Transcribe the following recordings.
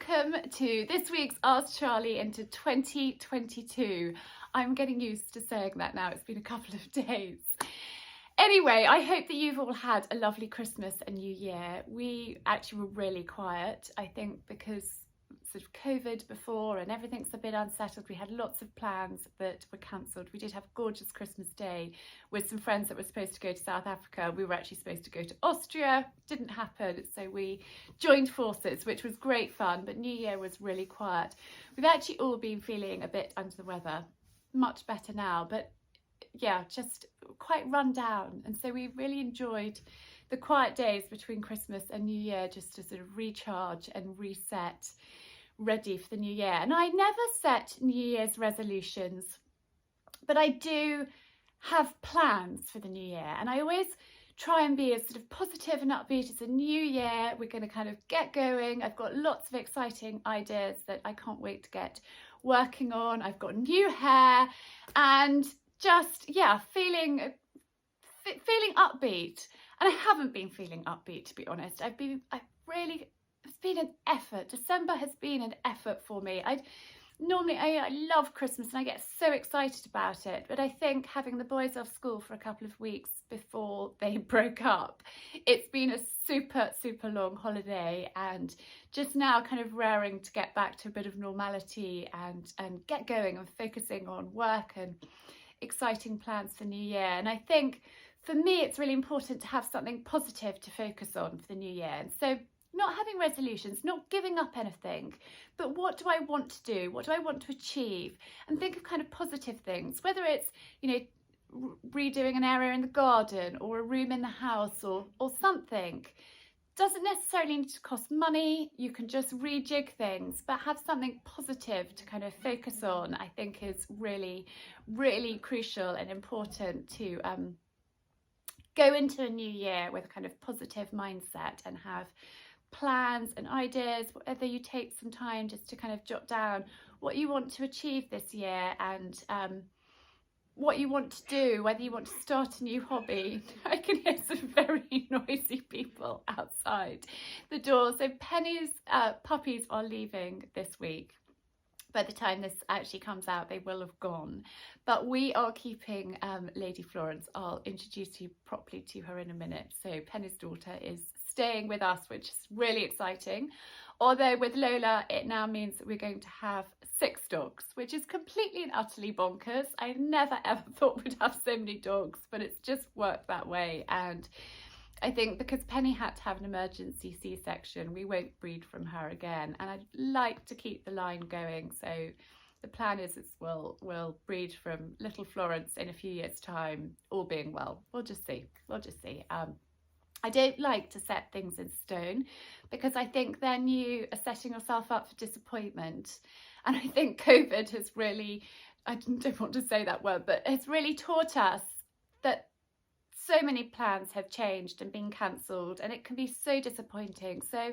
welcome to this week's Ask Charlie into 2022. I'm getting used to saying that now, it's been a couple of days. Anyway, I hope that you've all had a lovely Christmas and New Year. We actually were really quiet, I think, because sort of COVID before and everything's a bit unsettled. We had lots of plans that were cancelled. We did have a gorgeous Christmas Day with some friends that were supposed to go to South Africa. We were actually supposed to go to Austria. Didn't happen, so we joined forces, which was great fun, but New Year was really quiet. We've actually all been feeling a bit under the weather, much better now, but yeah, just quite run down. And so we really enjoyed the quiet days between Christmas and New Year just to sort of recharge and reset, ready for the new year. And I never set New Year's resolutions, but I do have plans for the new year, and I always try and be as sort of positive and upbeat. It's a new year, we're going to kind of get going. I've got lots of exciting ideas that I can't wait to get working on. I've got new hair and just, yeah, feeling upbeat. And I haven't been feeling upbeat, to be honest. It's been an effort. December has been an effort for me. I love Christmas and I get so excited about it, but I think having the boys off school for a couple of weeks before they broke up, it's been a super long holiday, and just now kind of raring to get back to a bit of normality and get going and focusing on work and exciting plans for New Year. And I think for me it's really important to have something positive to focus on for the new year. And so not having resolutions, not giving up anything, but what do I want to do? What do I want to achieve? And think of kind of positive things, whether it's, you know, redoing an area in the garden or a room in the house or something. Doesn't necessarily need to cost money. You can just rejig things, but have something positive to kind of focus on, I think is really crucial and important to go into a new year with a kind of positive mindset and have plans and ideas, whether you take some time just to kind of jot down what you want to achieve this year and what you want to do, whether you want to start a new hobby. I can hear some very noisy people outside the door. So Penny's puppies are leaving this week. By the time this actually comes out, they will have gone. But we are keeping Lady Florence. I'll introduce you properly to her in a minute. So Penny's daughter is staying with us, which is really exciting. Although with Lola, it now means that we're going to have 6 dogs, which is completely and utterly bonkers. I never ever thought we'd have so many dogs, but it's just worked that way. And I think because Penny had to have an emergency C-section, we won't breed from her again. And I'd like to keep the line going. So the plan is we'll breed from little Florence in a few years' time, all being well. We'll just see. I don't like to set things in stone because I think then you are setting yourself up for disappointment. And I think COVID has really, I don't want to say that word, but it's really taught us that so many plans have changed and been cancelled, and it can be so disappointing. So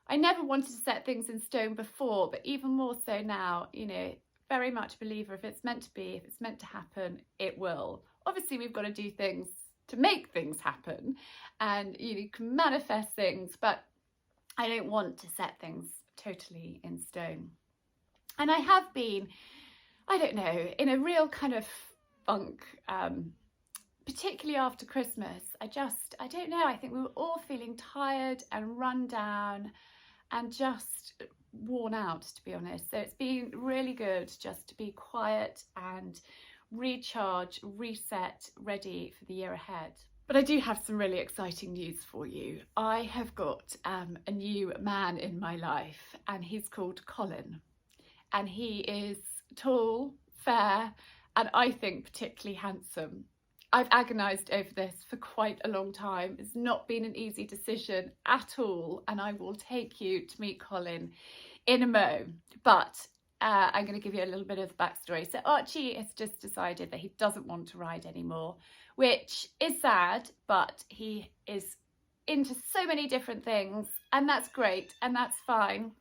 I never wanted to set things in stone before, but even more so now, you know, very much a believer, if it's meant to be, if it's meant to happen, it will. Obviously, we've got to do things to make things happen, and you can manifest things, but I don't want to set things totally in stone. And I have been, I don't know, in a real kind of funk, particularly after Christmas. I don't know, I think we were all feeling tired and run down and just worn out, to be honest. So it's been really good just to be quiet and recharge, reset, ready for the year ahead. But I do have some really exciting news for you. I have got a new man in my life, and he's called Colin. And he is tall, fair, and I think particularly handsome. I've agonised over this for quite a long time. It's not been an easy decision at all, and I will take you to meet Colin in a mo. But I'm going to give you a little bit of backstory. So Archie has just decided that he doesn't want to ride anymore, which is sad, but he is into so many different things, and that's great and that's fine.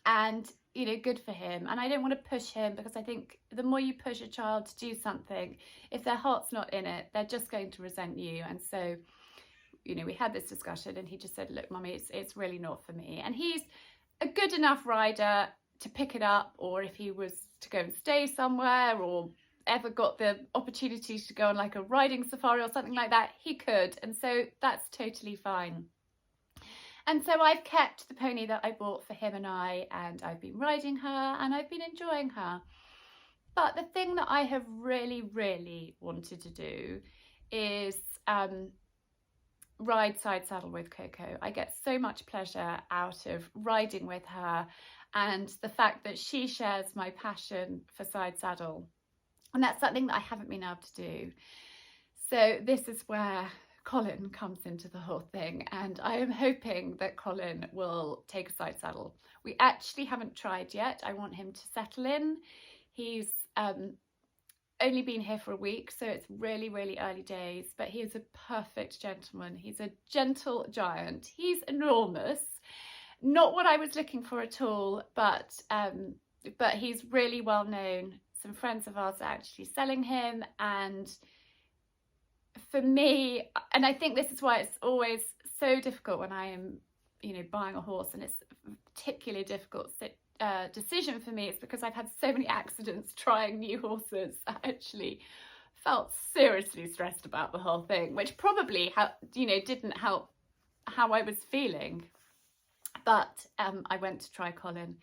And you know, good for him. And I don't want to push him, because I think the more you push a child to do something, if their heart's not in it, they're just going to resent you. And so, you know, we had this discussion and he just said, look, mummy, it's really not for me. And he's a good enough rider to pick it up, or if he was to go and stay somewhere, or ever got the opportunity to go on like a riding safari or something like that, he could, and so that's totally fine. And so I've kept the pony that I bought for him and I've been riding her and I've been enjoying her. But the thing that I have really wanted to do is ride side saddle with Coco. I get so much pleasure out of riding with her, and the fact that she shares my passion for side saddle. And that's something that I haven't been able to do. So this is where Colin comes into the whole thing, and I am hoping that Colin will take a side saddle. We actually haven't tried yet. I want him to settle in. He's only been here for a week, so it's really early days, but he is a perfect gentleman. He's a gentle giant. He's enormous. Not what I was looking for at all, but he's really well known. Some friends of ours are actually selling him, and for me, and I think this is why it's always so difficult when I am, buying a horse, and it's a particularly difficult decision for me. It's because I've had so many accidents trying new horses. I actually felt seriously stressed about the whole thing, which probably didn't help how I was feeling. But I went to try Colin,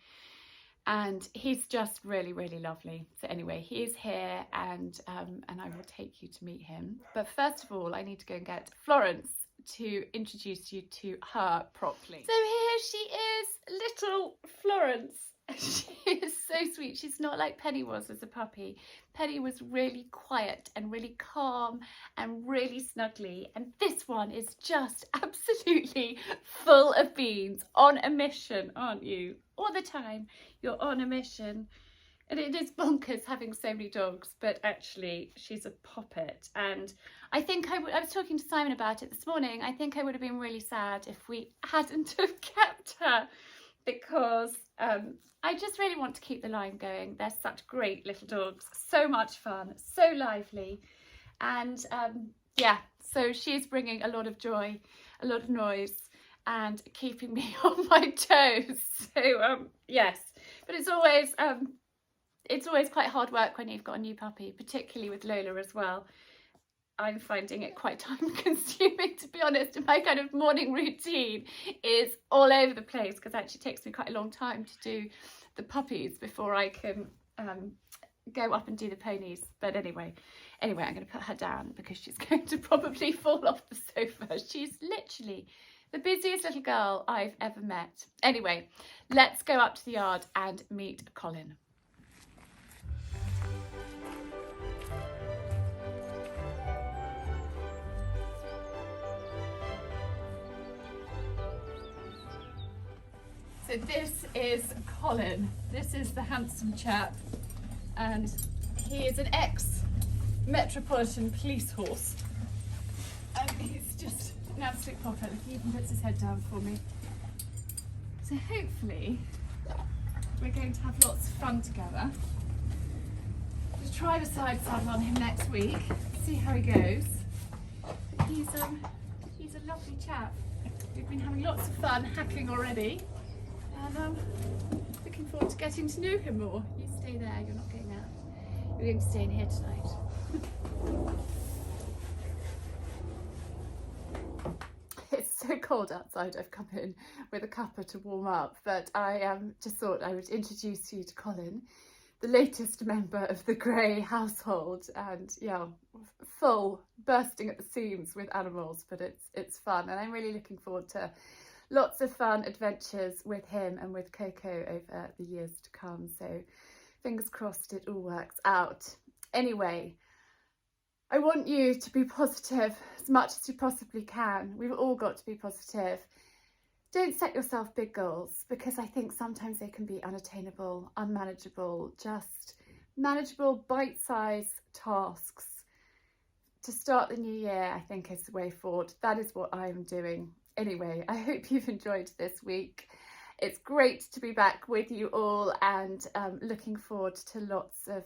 and he's just really lovely. So anyway, he is here, and I will take you to meet him. But first of all, I need to go and get Florence to introduce you to her properly. So here she is, little Florence. She is so sweet. She's not like Penny was as a puppy. Penny was really quiet and really calm and really snuggly, and this one is just absolutely full of beans, on a mission, aren't you? All the time you're on a mission. And it is bonkers having so many dogs, but actually she's a poppet. And I think I was talking to Simon about it this morning. I think I would have been really sad if we hadn't have kept her, because I just really want to keep the line going. They're such great little dogs, so much fun, so lively. And yeah, so she's bringing a lot of joy, a lot of noise, and keeping me on my toes. So yes, but it's always quite hard work when you've got a new puppy, particularly with Lola as well. I'm finding it quite time consuming, to be honest, and my kind of morning routine is all over the place, because it actually takes me quite a long time to do the puppies before I can go up and do the ponies. But anyway, I'm going to put her down because she's going to probably fall off the sofa. She's literally the busiest little girl I've ever met. Anyway, let's go up to the yard and meet Colin. So this is Colin. This is the handsome chap, and he is an ex-Metropolitan Police horse, and he's just an absolute popper. He even puts his head down for me. So hopefully we're going to have lots of fun together. We'll try the side saddle on him next week, see how he goes. He's a lovely chap. We've been having lots of fun hacking already. And I'm looking forward to getting to know him more. You stay there, you're not going out. You're going to stay in here tonight. It's so cold outside. I've come in with a cuppa to warm up, but I just thought I would introduce you to Colin, the latest member of the Grey household, and yeah, full bursting at the seams with animals, but it's fun, and I'm really looking forward to lots of fun adventures with him and with Coco over the years to come. So fingers crossed it all works out. Anyway, I want you to be positive as much as you possibly can. We've all got to be positive. Don't set yourself big goals, because I think sometimes they can be unattainable, unmanageable. Just manageable bite-sized tasks to start the new year, I think, is the way forward. That is what I'm doing. Anyway, I hope you've enjoyed this week. It's great to be back with you all, and looking forward to lots of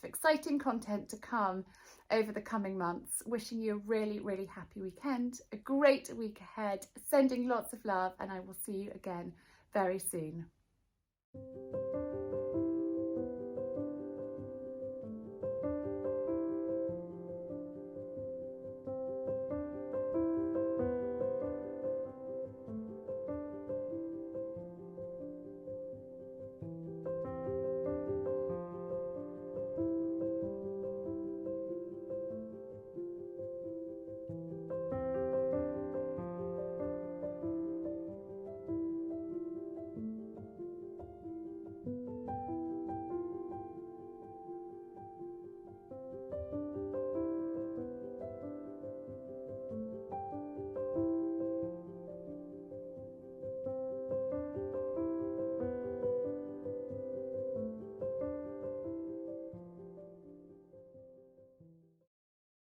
exciting content to come over the coming months. Wishing you a really happy weekend, a great week ahead, sending lots of love, and I will see you again very soon.